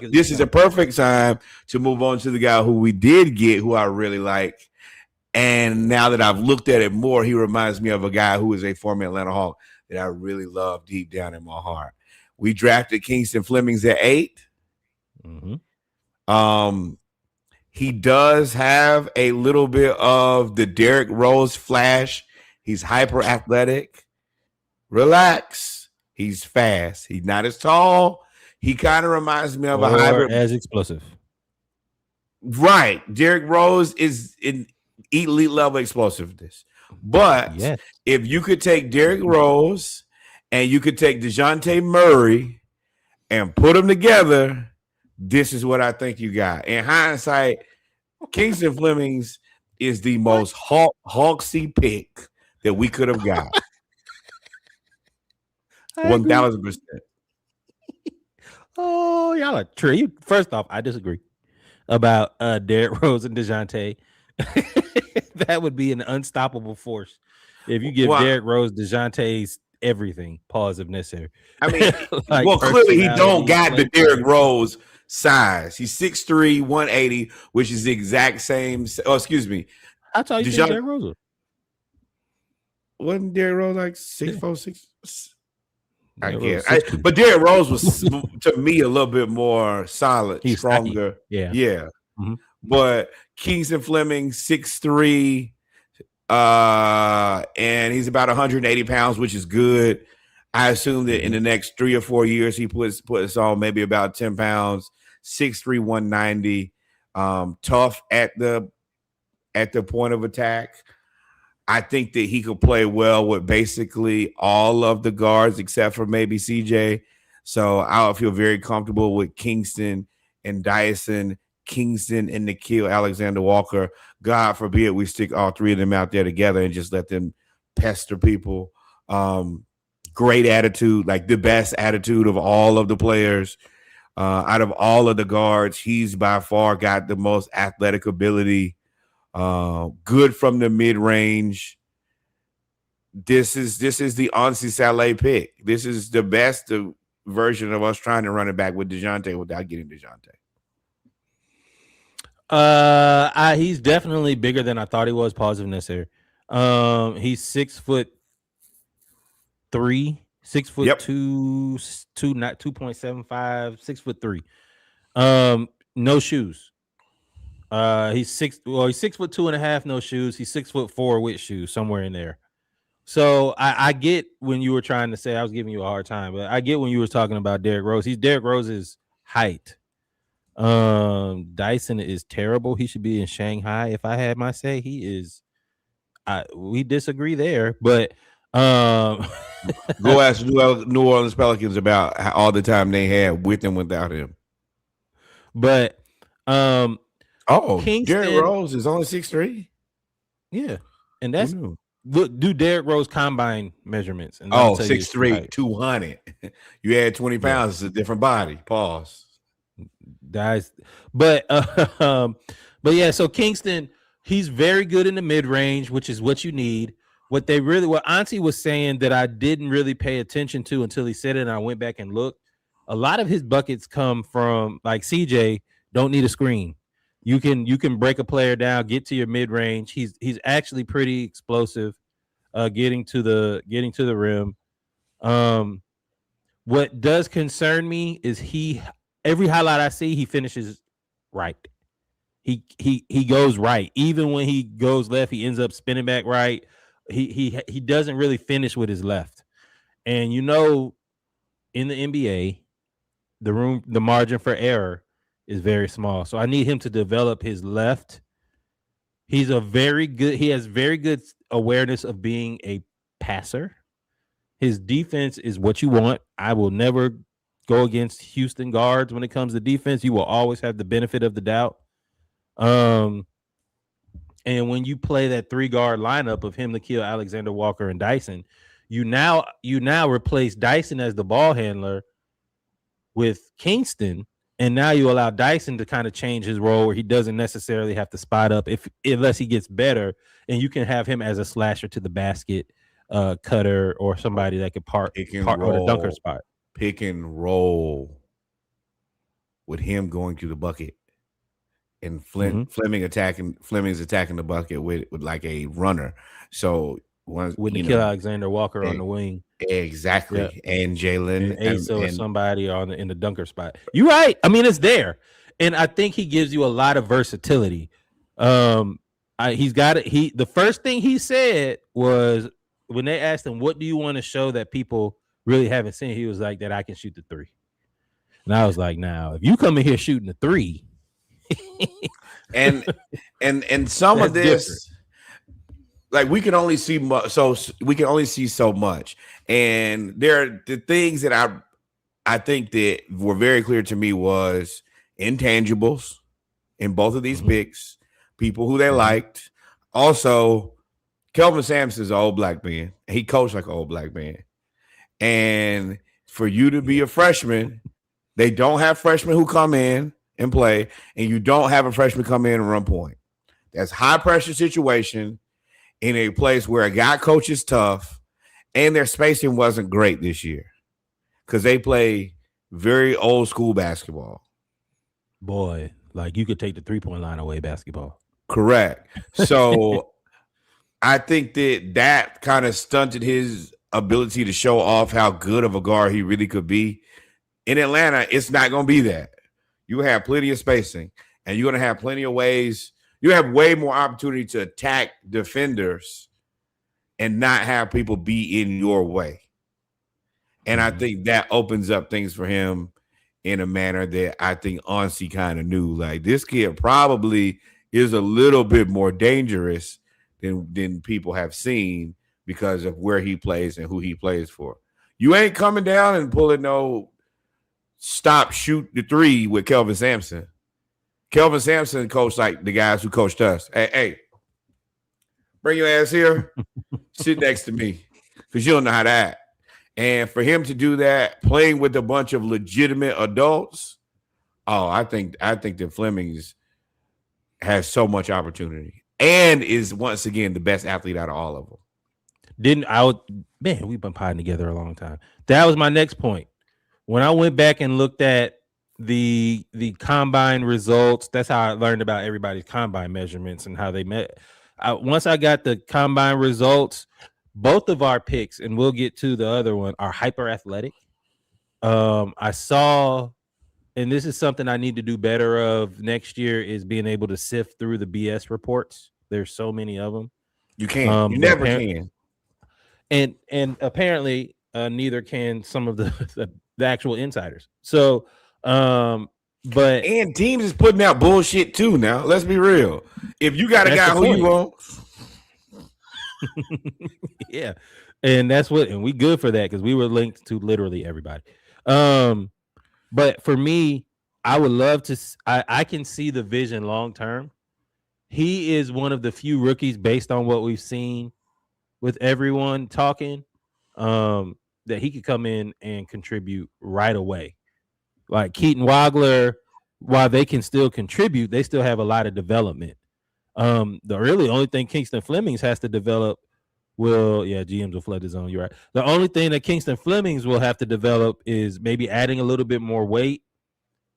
But this is a perfect time to move on to the guy who we did get, who I really like. And now that I've looked at it more, he reminds me of a guy who is a former Atlanta Hawk that I really love deep down in my heart. We drafted Kingston Flemings at 8. He does have a little bit of the Derrick Rose flash. He's hyper athletic. Relax. He's fast. He's not as tall. He kind of reminds me of a hybrid. As explosive. Right. Derrick Rose is in elite level explosiveness. But if you could take Derrick Rose and you could take DeJounte Murray and put them together, this is what I think you got. In hindsight, Kingston Flemings is the most Hawksy pick that we could have got. 1,000%. Oh, y'all are true. First off, I disagree about Derrick Rose and DeJounte. That would be an unstoppable force if you give Derrick Rose DeJounte's everything. Pause if necessary. I mean, like clearly he don't got the Derrick Rose size. He's 6'3", 180, which is the exact same. Oh, excuse me. I told you Derrick Rose. Wasn't Derrick Rose like 6'4", 6"? I guess. But Derrick Rose was to me a little bit more solid, stronger. Yeah. Mm-hmm. But Kingston Fleming, 6'3", and he's about 180 pounds, which is good. I assume that in the next 3 or 4 years, he puts on maybe about 10 pounds, 6'3", 190, tough at the point of attack. I think that he could play well with basically all of the guards except for maybe CJ. So I feel very comfortable with Kingston and Dyson, Kingston and Nickeil Alexander-Walker. God forbid we stick all 3 of them out there together and just let them pester people. Great attitude, like the best attitude of all of the players. Out of all of the guards, he's by far got the most athletic ability. Good from the mid-range. This is the Ansi Saleh pick. This is the best version of us trying to run it back with DeJounte without getting DeJounte. He's definitely bigger than I thought he was. Positive necessary. He's 6'3", 6'2", not 2.75, 6'3". No shoes. He's 6'2.5", no shoes. He's 6'4" with shoes, somewhere in there. So I get when you were trying to say I was giving you a hard time, but I get when you were talking about Derrick Rose. He's Derrick Rose's height. Dyson is terrible. He should be in Shanghai. If I had my say, he is. We disagree there, but go ask New Orleans Pelicans about all the time they had with and without him. But Kingston, Derrick Rose is only 6'3". Yeah, and that's do Derrick Rose combine measurements. And 6'3", 200. You add 20 pounds, it's a different body. Pause. Guys, but yeah. So Kingston, he's very good in the mid range, which is what you need. What Auntie was saying that I didn't really pay attention to until he said it, and I went back and looked. A lot of his buckets come from like CJ. Don't need a screen. You can break a player down, get to your mid range. He's actually pretty explosive, getting to the rim. What does concern me is every highlight I see, he finishes right. He goes right. Even when he goes left, he ends up spinning back right. He doesn't really finish with his left. And in the NBA, the margin for error is very small. So I need him to develop his left. He has very good awareness of being a passer. His defense is what you want. I will never go against Houston guards when it comes to defense. You will always have the benefit of the doubt. And when you play that 3-guard lineup of him, Nickeil Alexander-Walker, and Dyson, you now replace Dyson as the ball handler with Kingston, and now you allow Dyson to kind of change his role where he doesn't necessarily have to spot up unless he gets better, and you can have him as a slasher to the basket, cutter, or somebody that could part or the dunker spot. Pick and roll. with him going to the bucket and Mhm. Flemmings attacking the bucket with like a runner. So once With Nikhil Alexander Walker on the wing. Yeah. exactly, and And Jalen Asa or and somebody in the dunker spot. You're right. I mean, it's there. And I think he gives you a lot of versatility. He's got it. The first thing he said was when they asked him, what do you want to show that people really haven't seen? He was like, that I can shoot the three. And I was like, now, if you come in here shooting the three, and some of this different. like we can only see so much, and there are the things that I think that were very clear to me was intangibles in both of these picks, people who they liked. Also, Kelvin Sampson's an old black man. He coached like an old black man, and for you to be a freshman, they don't have freshmen who come in and play, and you don't have a freshman come in and run point. That's high pressure situation in a place where a guy coaches tough, and their spacing wasn't great this year because they play very old school basketball. Boy, like you could take the 3-point line away basketball. Correct. So I think that kind of stunted his ability to show off how good of a guard he really could be. In Atlanta, it's not going to be that. You have plenty of spacing, and you're going to have plenty of ways. You have way more opportunity to attack defenders and not have people be in your way. And I think that opens up things for him in a manner that I think Onsi kind of knew. Like, this kid probably is a little bit more dangerous than people have seen because of where he plays and who he plays for. You ain't coming down and pulling no stop, shoot the three with Kelvin Sampson. Kelvin Sampson coached like the guys who coached us. Hey, bring your ass here. Sit next to me because you don't know how to act. And for him to do that, playing with a bunch of legitimate adults, I think that Flemmings has so much opportunity and is once again the best athlete out of all of them. We've been potting together a long time. That was my next point. When I went back and looked at the combine results, that's how I learned about everybody's combine measurements and how they met. Once I got the combine results, both of our picks, and we'll get to the other one, are hyper athletic. I saw, and this is something I need to do better of next year, is being able to sift through the BS reports. There's so many of them. You can't. You never can. And apparently neither can some of the actual insiders. So, but and teams is putting out bullshit too. Now, let's be real. If you got a guy who you want, yeah, and we good for that because we were linked to literally everybody. But for me, I would love to. I can see the vision long term. He is one of the few rookies, based on what we've seen with everyone talking, that he could come in and contribute right away. Like Keaton Wagler, while they can still contribute, they still have a lot of development. The really only thing Kingston Flemings has to develop GMs will flood the zone. You're right. The only thing that Kingston Flemings will have to develop is maybe adding a little bit more weight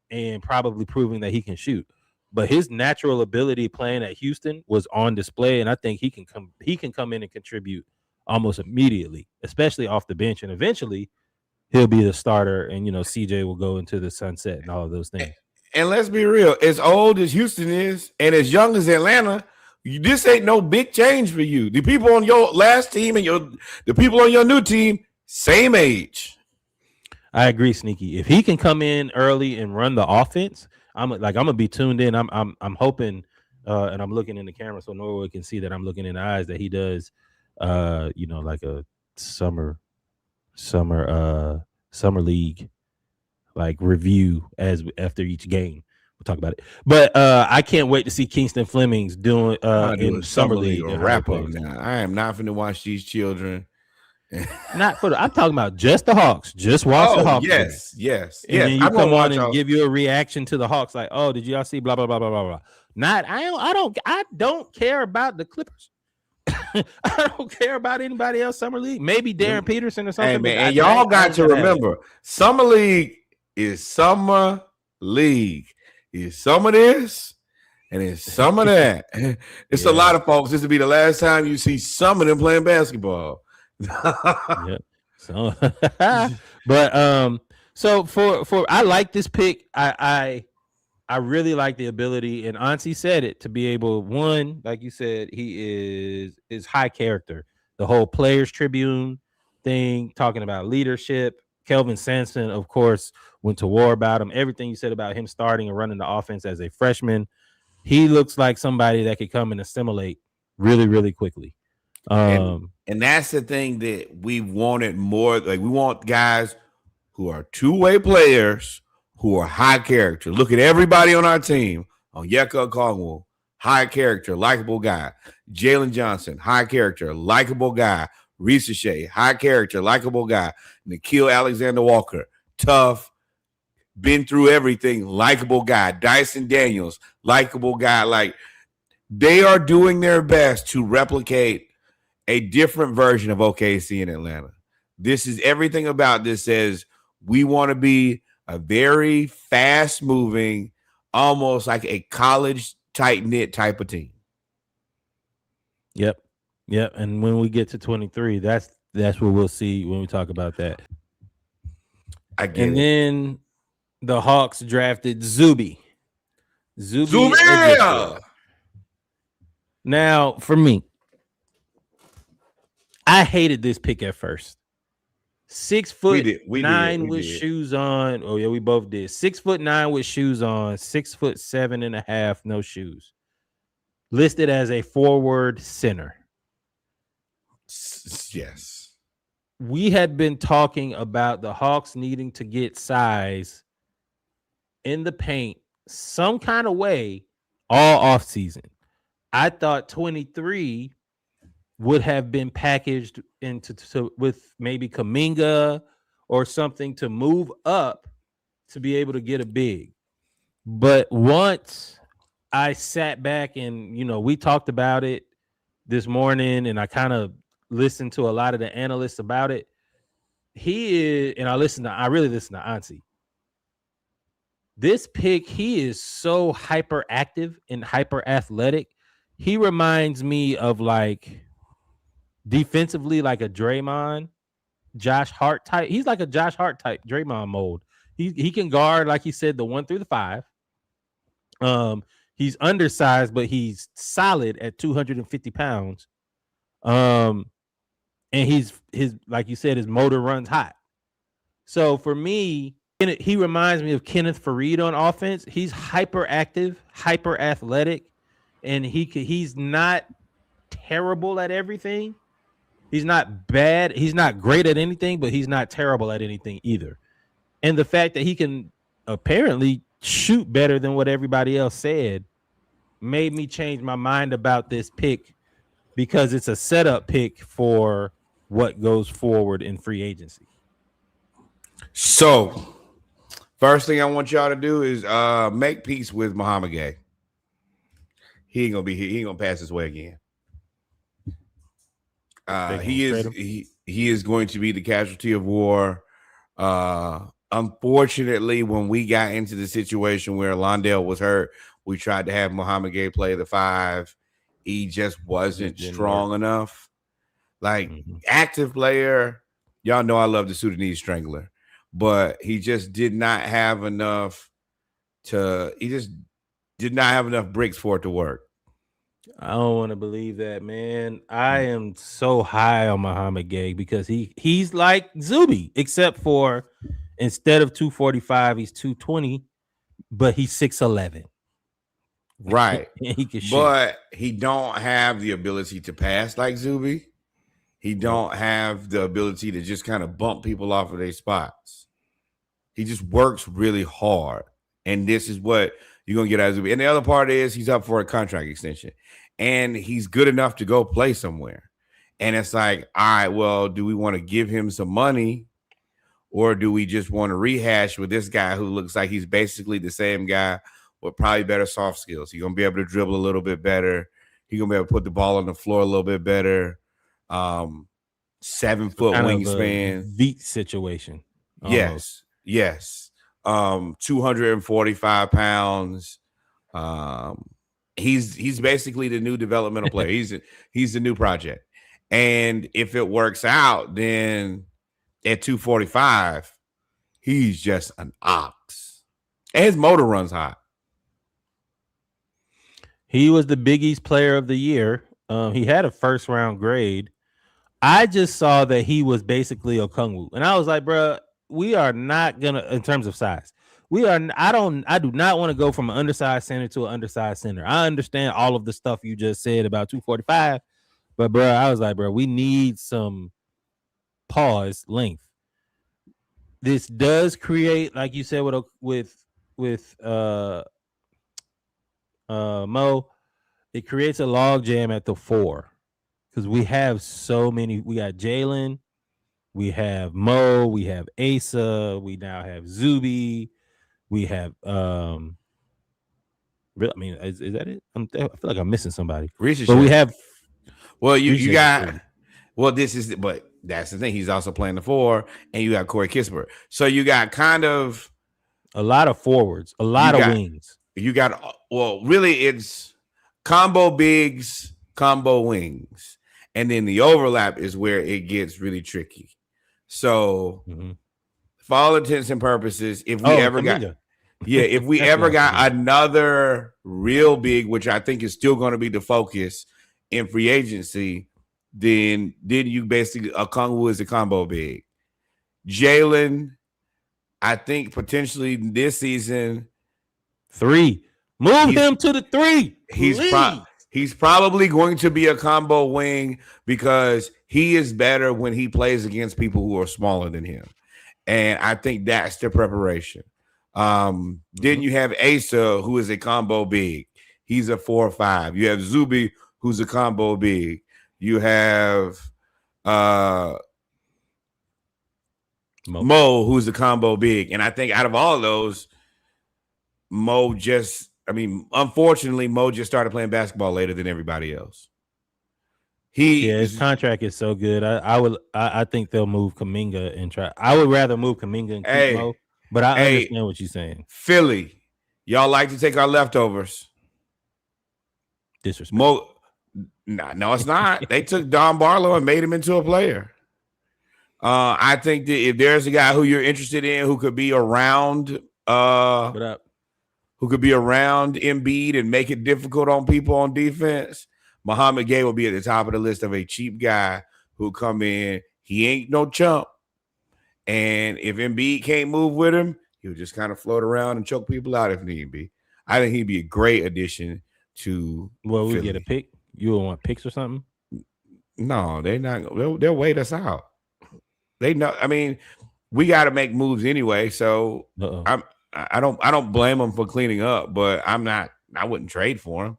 and probably proving that he can shoot. But his natural ability playing at Houston was on display, and I think he can come in and contribute almost immediately, especially off the bench, and eventually he'll be the starter, and CJ will go into the sunset and all of those things. And let's be real, as old as Houston is and as young as Atlanta, this ain't no big change for you. The people on your last team and the people on your new team, same age. I agree, Sneaky. If he can come in early and run the offense, I'm gonna be tuned in. I'm hoping, and I'm looking in the camera so Norway can see that I'm looking in the eyes that he does, like a summer league like review after each game. We'll talk about it. But I can't wait to see Kingston Flemings doing in summer league or wrap up now. I am not going to watch these children. I'm talking about just the Hawks. Just watch the Hawks. Yes. And then you come on and give you a reaction to the Hawks, like, oh, did y'all see blah blah blah blah blah blah. I don't care about the Clippers. I don't care about anybody else. Summer league, maybe Darren Peterson or something. Hey, man, and y'all got to remember, summer league is summer league. It's some of this and it's some of that. It's a lot of folks. This will be the last time you see some of them playing basketball. Yep. So, but so for I like this pick. I really like the ability, and Auntie said it, to be able, one, like you said, he is high character. The whole Players Tribune thing, talking about leadership. Kelvin Sampson, of course, went to war about him. Everything you said about him starting and running the offense as a freshman, he looks like somebody that could come and assimilate really, really quickly. And that's the thing that we wanted more. Like, we want guys who are two-way players who are high character. Look at everybody on our team. Onyeka Okongwu, high character, likable guy. Jalen Johnson, high character, likable guy. Reese Shea, high character, likable guy. Nikhil Alexander Walker, tough, been through everything, likable guy. Dyson Daniels, likable guy. Like, they are doing their best to replicate a different version of OKC in Atlanta. This is everything about this says we want to be a very fast-moving, almost like a college tight-knit type of team. Yep. And when we get to 23, that's what we'll see when we talk about that. Then the Hawks drafted Zuby. Now, for me, I hated this pick at first. 6'9" with shoes on. Oh yeah, we both did. 6'9" with shoes on. 6'7.5", no shoes. Listed as a forward center. Yes. We had been talking about the Hawks needing to get size in the paint some kind of way all offseason. I thought 23 would have been packaged with maybe Kuminga or something to move up to be able to get a big. But once I sat back and, we talked about it this morning, and I kind of listened to a lot of the analysts about it. I really listen to Auntie. This pick, he is so hyperactive and hyper athletic. He reminds me of, like, defensively, like a Draymond, Josh Hart type. He's like a Josh Hart type, Draymond mold. He can guard, like he said, the 1 through the 5. He's undersized, but he's solid at 250 pounds. And his like you said, his motor runs hot. So for me, he reminds me of Kenneth Farid on offense. He's hyperactive, hyper athletic, and he's not terrible at everything. He's not bad. He's not great at anything, but he's not terrible at anything either. And the fact that he can apparently shoot better than what everybody else said made me change my mind about this pick, because it's a setup pick for what goes forward in free agency. So, first thing I want y'all to do is make peace with Muhammad Gay. He ain't gonna be here. He ain't gonna pass his way again. He is going to be the casualty of war. Unfortunately, when we got into the situation where Londale was hurt, we tried to have Muhammad Gay play the 5. He just wasn't strong enough. Like, active player, y'all know I love the Sudanese Strangler, but he just did not have enough bricks for it to work. I don't want to believe that, man. I am so high on Muhammad Gay because he's like Zuby, except for instead of 245, he's 220, but he's 6'11". Right. He can shoot. But he don't have the ability to pass like Zuby. He don't have the ability to just kind of bump people off of their spots. He just works really hard. And this is what you're going to get out of Zuby. And the other part is he's up for a contract extension. And he's good enough to go play somewhere. And it's like, all right, well, do we want to give him some money? Or do we just want to rehash with this guy who looks like he's basically the same guy with probably better soft skills? He's going to be able to dribble a little bit better. He's going to be able to put the ball on the floor a little bit better. 7-foot wingspan. Veet situation. Almost. Yes. 245 pounds. He's basically the new developmental player. He's the new project. And if it works out, then at 245, he's just an ox. And his motor runs hot. He was the Big East player of the year. He had a first round grade. I just saw that he was basically a Kungwu. And I was like, bro, we are not gonna, in terms of size, I do not want to go from an undersized center to an undersized center. I understand all of the stuff you just said about 245, but bro, I was like, bro, we need some pause length. This does create, like you said, with Mo, it creates a log jam at the 4 because we have so many. We got Jalen, we have Mo, we have Asa, we now have Zuby, we have I mean, is that it? I feel like I'm missing somebody. But we have. Well, you got. Well, but that's the thing. He's also playing the 4, and you got Corey Kispert. So you got kind of a lot of forwards, a lot of wings. You got, well, really, it's combo bigs, combo wings, and then the overlap is where it gets really tricky. So, for all intents and purposes, if we ever got another real big, which I think is still going to be the focus in free agency, then you basically Okongwu is a combo big. Jalen, I think potentially this season 3. Move him to the 3. He's probably going to be a combo wing because he is better when he plays against people who are smaller than him. And I think that's the preparation. Then you have Asa, who is a combo big. He's a 4-5. You have Zuby, who's a combo big. You have Mo, who's a combo big. And I think out of all of those, unfortunately, Mo just started playing basketball later than everybody else. His contract is so good. I think they'll move Kuminga and try. I would rather move Kuminga and keep Mo, but I understand what you're saying. Philly, y'all like to take our leftovers. Disrespect. Mo, no, it's not. They took Don Barlow and made him into a player. I think that if there's a guy who you're interested in who could be around, who could be around Embiid and make it difficult on people on defense, Muhammad Gay will be at the top of the list of a cheap guy who come in. He ain't no chump. And if Embiid can't move with him, he'll just kind of float around and choke people out if need be. I think he'd be a great addition to Philly. We get a pick? You would want picks or something? No, they're not. They'll wait us out. They know. I mean, we got to make moves anyway. So I don't blame them for cleaning up, but I wouldn't trade for him.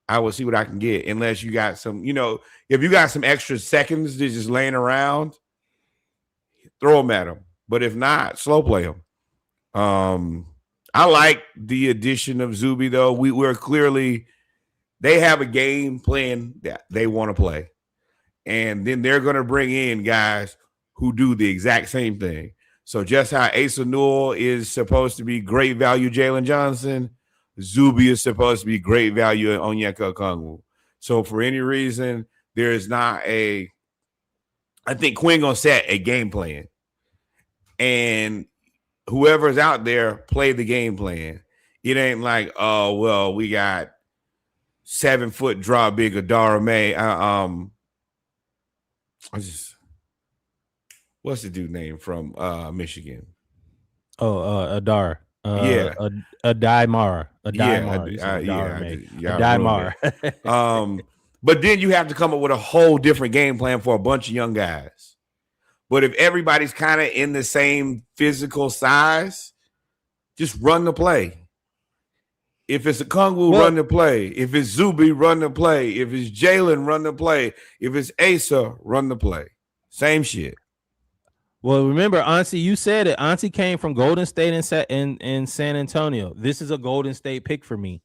I will see what I can get unless you got some, if you got some extra seconds to just laying around, throw them at them. But if not, slow play them. I like the addition of Zuby though. We're clearly, they have a game plan that they want to play. And then they're going to bring in guys who do the exact same thing. So just how Asa Newell is supposed to be great value Jalen Johnson, Zuby is supposed to be great value Onyeka Okongwu. So for any reason, there is not I think Quinn going to set a game plan. And whoever's out there, play the game plan. It ain't like, oh, well, we got 7-foot draw big Adara May. What's the dude name from Michigan? Adar. Yeah. Adimar. But then you have to come up with a whole different game plan for a bunch of young guys. But if everybody's kind of in the same physical size, just run the play. If it's a Okongwu, run the play. If it's Zuby, run the play. If it's Jalen, run the play. If it's Asa, run the play. Same shit. Well, remember, Auntie, you said it. Auntie came from Golden State in San Antonio. This is a Golden State pick for me.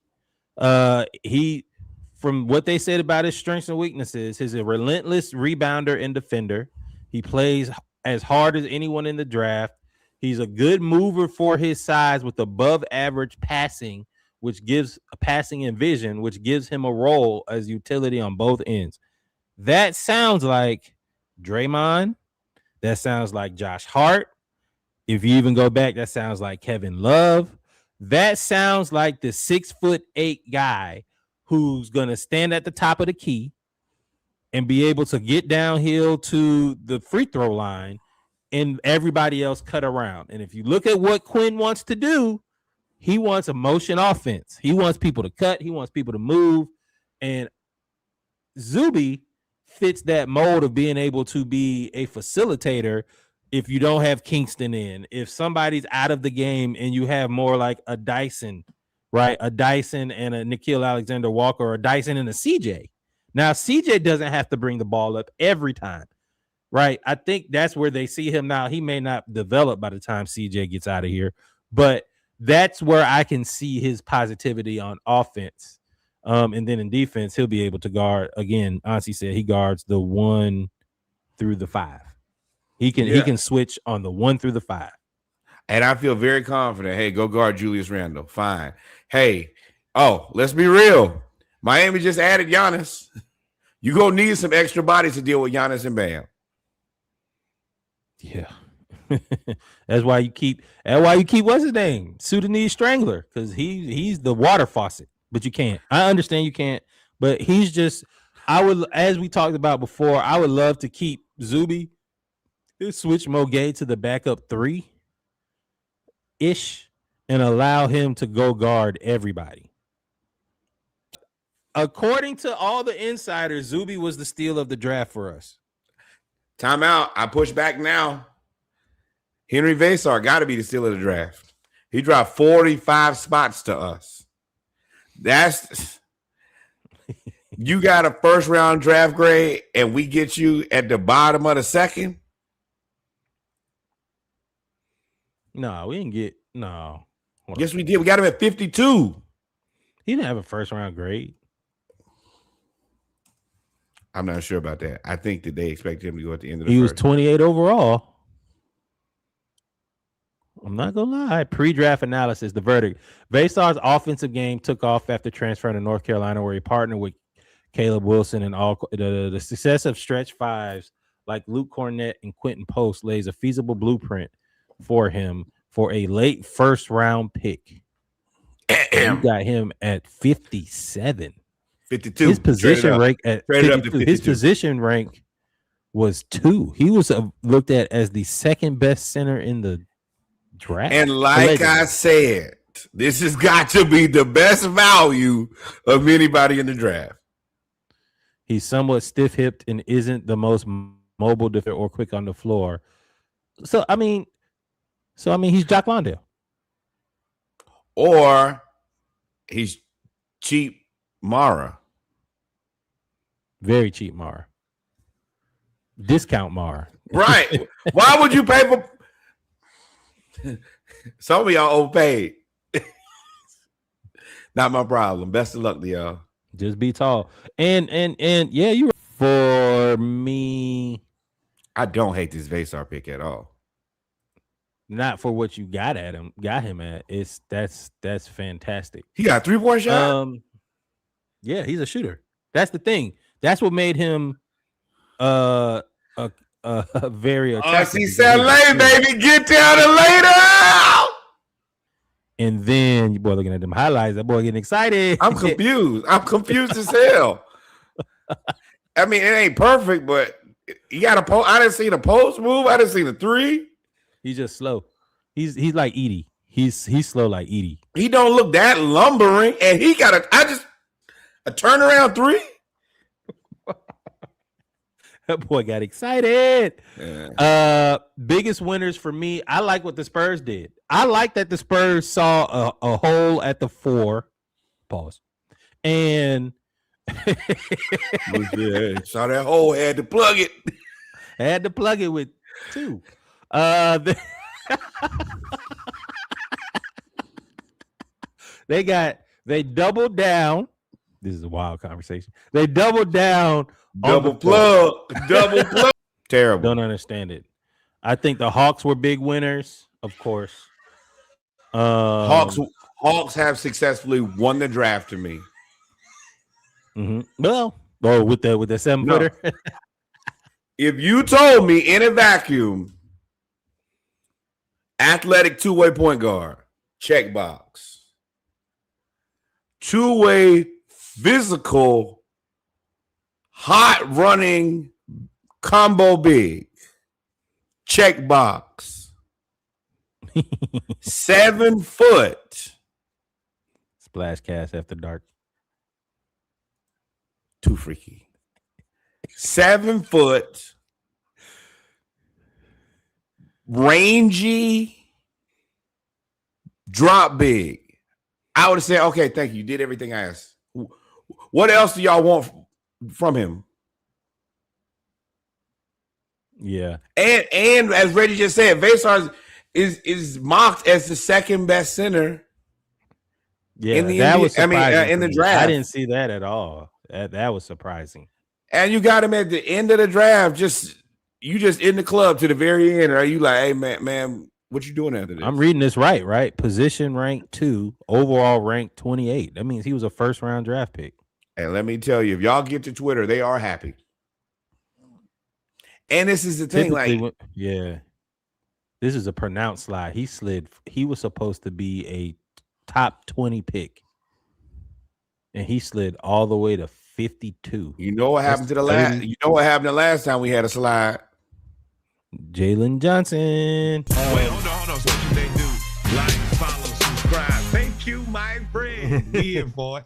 He, from what they said about his strengths and weaknesses, he's a relentless rebounder and defender. He plays as hard as anyone in the draft. He's a good mover for his size with above average passing, which gives a passing and vision, which gives him a role as utility on both ends. That sounds like Draymond. That sounds like Josh Hart. If you even go back, that sounds like Kevin Love. That sounds like the 6'8" guy who's going to stand at the top of the key and be able to get downhill to the free throw line and everybody else cut around. And if you look at what Quinn wants to do, he wants a motion offense. He wants people to cut. He wants people to move. And Zuby fits that mold of being able to be a facilitator if you don't have Kingston in. If somebody's out of the game and you have more like a Dyson, right? A Dyson and a Nickeil Alexander-Walker, or a Dyson and a CJ. Now, CJ doesn't have to bring the ball up every time, right? I think that's where they see him now. He may not develop by the time CJ gets out of here, but that's where I can see his positivity on offense. And then in defense, he'll be able to guard. Again, Ansi said he guards the 1 through the 5. He can switch on the 1 through the 5. And I feel very confident. Hey, go guard Julius Randle. Fine. Hey, let's be real. Miami just added Giannis. You gonna need some extra bodies to deal with Giannis and Bam. Yeah. That's why you keep what's his name? Sudanese Strangler, because he's the water faucet. But you can't. I understand you can't. But he's just, as we talked about before, I would love to keep Zuby, switch Mogay to the backup 3-ish, and allow him to go guard everybody. According to all the insiders, Zuby was the steal of the draft for us. Timeout. I push back now. Henri Vasar got to be the steal of the draft. He dropped 45 spots to us. You got a first round draft grade and we get you at the bottom of the second? No, we didn't get Yes, we did. We got him at 52. He didn't have a first round grade. I'm not sure about that. I think that they expect him to go at the end of the He first. was 28 overall. I'm not going to lie. Pre-draft analysis, the verdict. Veesaar's offensive game took off after transferring to North Carolina, where he partnered with Caleb Wilson, and all the success of stretch fives like Luke Cornett and Quentin Post lays a feasible blueprint for him for a late first round pick. You got him at 57. 52. His position rank at 52. His position rank was 2. He was looked at as the second best center in the draft. And like I said, this has got to be the best value of anybody in the draft. He's somewhat stiff-hipped and isn't the most mobile defender or quick on the floor. So I mean, he's Jock Londale. Or he's cheap Mara. Very cheap Mara. Discount Mara. Right. Why would you pay for some of y'all overpaid? Not my problem. Best of luck to y'all. Just be tall. And yeah, you for me. I don't hate this Veesaar pick at all. Not for what you got him at. That's fantastic. He got a 3-point shot. Yeah, he's a shooter. That's the thing. That's what made him very attractive. LA, baby, get down and lay down. And then you boy looking at them highlights, that boy getting excited. I'm confused. I'm confused as hell. I mean, it ain't perfect, but you got a post. I didn't see the post move. I didn't see the 3. He's just slow. He's like Edie. He's slow like Edie. He don't look that lumbering, and he got a turnaround 3. That boy got excited. Yeah. Biggest winners for me. I like what the Spurs did. I like that the Spurs saw a hole at the 4. Pause. And saw that hole, had to plug it. Had to plug it with 2. They doubled down. This is a wild conversation. They doubled down. Double plug. Terrible. Don't understand it. I think the Hawks were big winners. of course. Hawks have successfully won the draft to me. Well, with the 7-footer. No. If you told me in a vacuum, athletic two-way point guard, check box. Two-way physical, hot running combo big, check box. 7 foot. SplashCast after dark. Too freaky. 7 foot, rangy, drop big. I would have said, okay, thank you. You did everything I asked. What else do y'all want from him? Yeah. And as Reggie just said, Veesaar is mocked as the second best center. Yeah, in the that NBA, was surprising in the draft. I didn't see that at all. That was surprising. And you got him at the end of the draft. You just in the club to the very end. Are you like, hey man, what you doing after this? I'm reading this right? Position ranked 2, overall ranked 28. That means he was a first round draft pick. And let me tell you, if y'all get to Twitter, they are happy. And this is the thing, this is a pronounced slide. He was supposed to be a top 20 pick, and he slid all the way to 52. You know what happened to the last? You know what happened the last time we had a slide? Jalen Johnson. Wait, hold on. So what they do? Like, follow, subscribe. Thank you, my friend. We here for it.